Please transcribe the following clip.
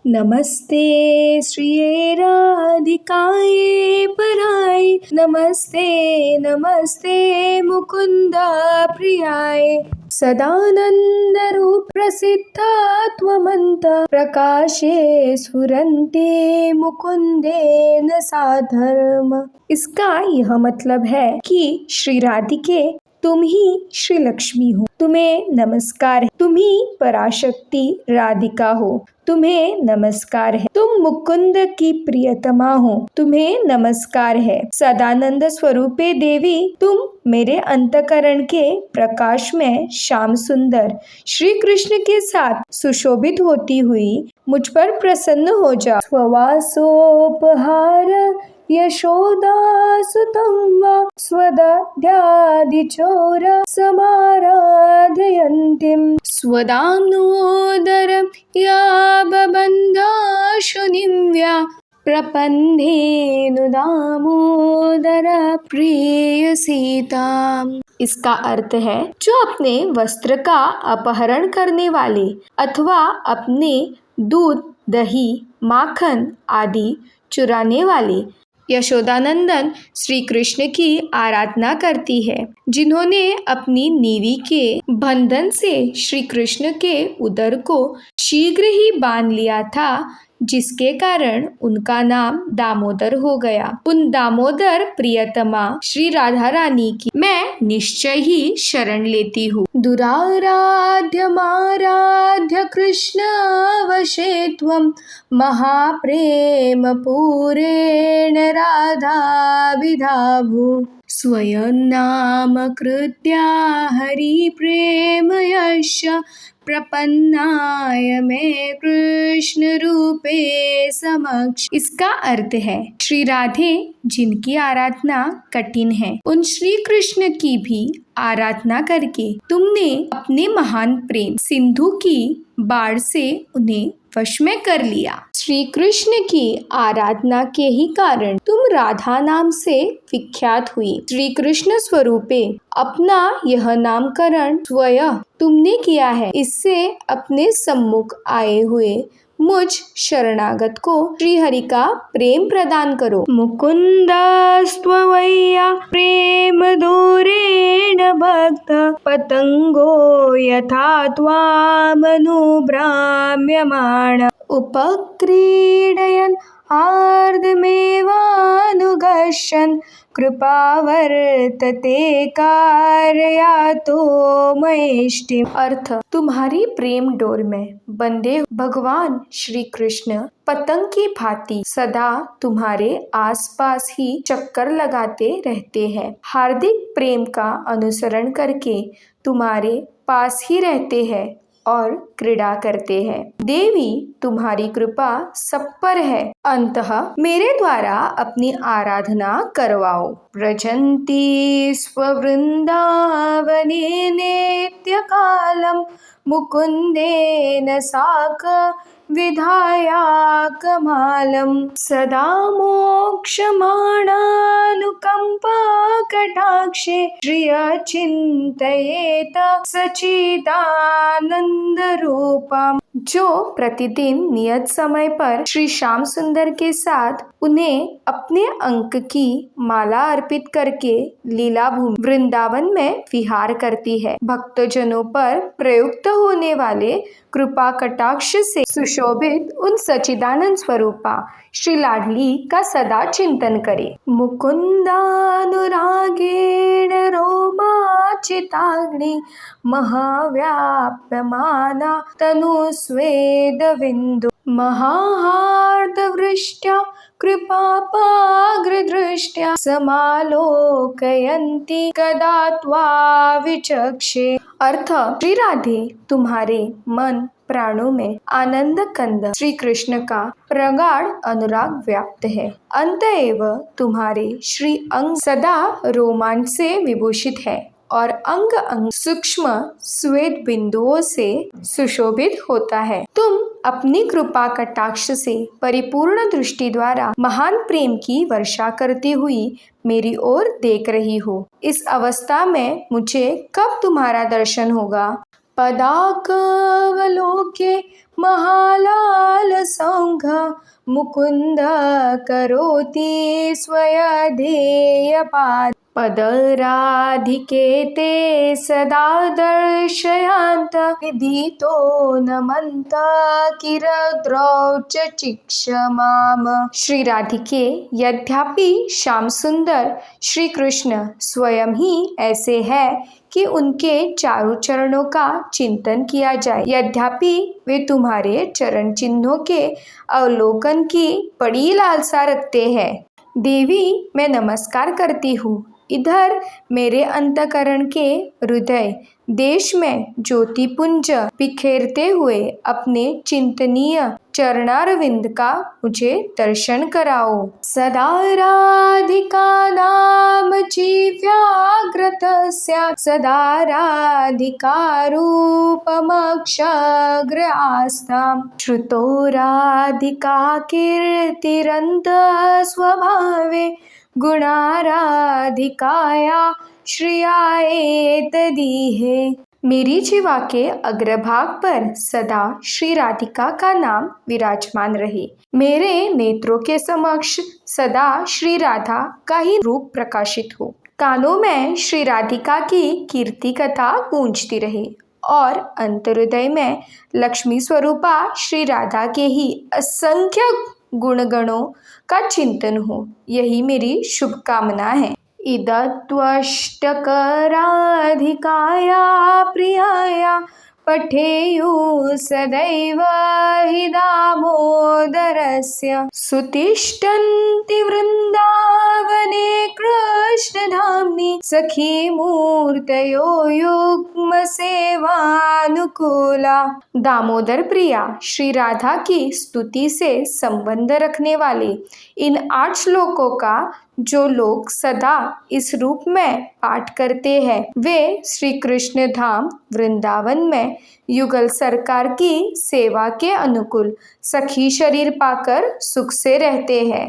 नमस्ते श्रिये राधिकायै परायै, नमस्ते नमस्ते मुकुन्द प्रियाय। सदानन्दरूप प्रसिद्धा त्वमन्तः, प्रकाशे स्फुरन्ते मुकुन्देन साधर्म। इसका यह मतलब है कि श्री राधिके तुम ही श्री लक्ष्मी हो, तुम्हें नमस्कार है। तुम ही पराशक्ति राधिका हो, तुम्हें नमस्कार है। तुम मुकुंद की प्रियतमा हो, तुम्हें नमस्कार है। सदानंद स्वरूपे देवी, तुम मेरे अंतकरण के प्रकाश में श्याम सुंदर श्री कृष्ण के साथ सुशोभित होती हुई मुझ पर प्रसन्न हो जा। स्ववासोपहार यशोदासुतं वा स्वदध्यादिचोर समाराधयन्तीं, स्वदाम्नोदरं या बबन्धाशुनिं व्या प्रपन्धेनु दामोदर प्रेयसीताम्। इसका अर्थ है जो अपने वस्त्र का अपहरण करने वाले अथवा अपने दूध, दही, माखन आदि चुराने वाले यशोदानंदन श्री कृष्ण की आराधना करती है, जिन्होंने अपनी नीवी के बंधन से श्री कृष्ण के उदर को शीघ्र ही बांध लिया था, जिसके कारण उनका नाम दामोदर हो गया। उन दामोदर प्रियतमा श्री राधा रानी की मैं निश्चय ही शरण लेती हूँ। दुराराध्य माराध्य कृष्ण वशे त्वं, महाप्रेम पूरेण राधा विधाभू। स्वयं नाम कृत्या हरि प्रेम यश, प्रपन्नाय में कृष्ण रूपे समक्ष। इसका अर्थ है श्री राधे जिनकी आराधना कठिन है, उन श्री कृष्ण की भी आराधना करके तुमने अपने महान प्रेम सिंधु की बाढ़ से उन्हें वश में कर लिया। श्री कृष्ण की आराधना के ही कारण तुम राधा नाम से विख्यात हुई। श्री कृष्ण स्वरूपे अपना यह नामकरण स्वयं तुमने किया है। इससे अपने सम्मुख आए हुए मुझ शरणागत को श्री हरि का प्रेम प्रदान करो। मुकुंदस्त्वय्या प्रेम दूरेण भक्त, पतंगो यथा त्वामनुभ्राम्यमाण, उपक्रीडयन् आर्द्रमेवानुगच्छन्, कृपावर्तते कारयातो मयेष्टि। अर्थ, तुम्हारी प्रेम डोर में बंधे भगवान श्री कृष्ण पतंग की भांति सदा तुम्हारे आसपास ही चक्कर लगाते रहते हैं। हार्दिक प्रेम का अनुसरण करके तुम्हारे पास ही रहते हैं और क्रीड़ा करते हैं। देवी तुम्हारी कृपा सब पर है, अंतः मेरे द्वारा अपनी आराधना करवाओ। व्रजन्ति स्ववृंदावने नित्य कालम, मुकुंदेन साक विधाया कमालम, सदा मोक्षमाणानुकंपा कटाक्षे, श्रिय चिंतयेत सचिदानंद रूपम। जो प्रतिदिन नियत समय पर श्री श्याम सुंदर के साथ उन्हें अपने अंक की माला अर्पित करके लीला भूमि वृंदावन में विहार करती है। भक्तजनों पर प्रयुक्त होने वाले कृपा कटाक्ष से सुशोभित उन सचिदानंद स्वरूपा श्री लाडली का सदा चिंतन करे। मुकुंदानुरागेण रोमाचिताग्नि, महाव्याप्यमाना तनुस्वेद बिंदु, महाहार्दवृष्ट्या कृपापाग्रदृष्ट्या, समालोकयन्ति कदा त्वाविचक्षे। अर्थ, श्री राधे तुम्हारे मन प्राणों में आनंद कंद श्री कृष्ण का प्रगाढ़ अनुराग व्याप्त है। अतएव तुम्हारे श्री अंग सदा रोमांच से विभूषित है और अंग अंग सूक्ष्म श्वेत बिंदुओं से सुशोभित होता है। तुम अपनी कृपा कटाक्ष से परिपूर्ण दृष्टि द्वारा महान प्रेम की वर्षा करती हुई मेरी ओर देख रही हो। इस अवस्था में मुझे कब तुम्हारा दर्शन होगा? पदाकवलोके महालाल सं संघ मुकुंद करोति स्वयधेयपाद पदराधिके ते सदा दर्शयान्त विदितो नमन्त किरद्रौच चिक्षमाम। श्री राधिके, यद्यपि श्याम सुंदर श्री कृष्ण स्वयं ही ऐसे है कि उनके चारों चरणों का चिंतन किया जाए, यद्यपि वे तुम्हारे चरण चिन्हों के अवलोकन की बड़ी लालसा रखते हैं। देवी, मैं नमस्कार करती हूँ। इधर मेरे अंतःकरण के हृदय देश में ज्योति पुंज बिखेरते हुए अपने चिंतनीय चरणारविंद का मुझे दर्शन कराओ। सदा राधिका नाम जीव्याग्रतस्य सदा राधिका रूपमक्षग्र आस्ताम् श्रुतो राधिका कीर्तिरन्त स्वभावे गुणाराधिकाया श्रिया एतदीहे। मेरी जीवा के अग्रभाग पर सदा श्री राधिका का नाम विराजमान रहे। मेरे नेत्रों के समक्ष सदा श्री राधा का ही रूप प्रकाशित हो। कानों में श्री राधिका की कीर्ति कथा गूंजती रहे और अंतर्हृदय में लक्ष्मी स्वरूपा श्री राधा के ही असंख्य गुणगणों का चिंतन हो। यही मेरी शुभकामना है। इदत्वष्टकराधिकाया प्रियाया पठेयुः सदैव हि दामोदरस्य सुतिष्ठन्ति वृन्दावने कृष्णधाम्नि सखी मूर्तयो युग्म सेवानुकूला। दामोदर प्रिया श्री राधा की स्तुति से संबंध रखने वाले इन 8 श्लोकों का जो लोग सदा इस रूप में पाठ करते हैं, वे श्री कृष्ण धाम वृंदावन में युगल सरकार की सेवा के अनुकूल सखी शरीर पाकर सुख से रहते हैं।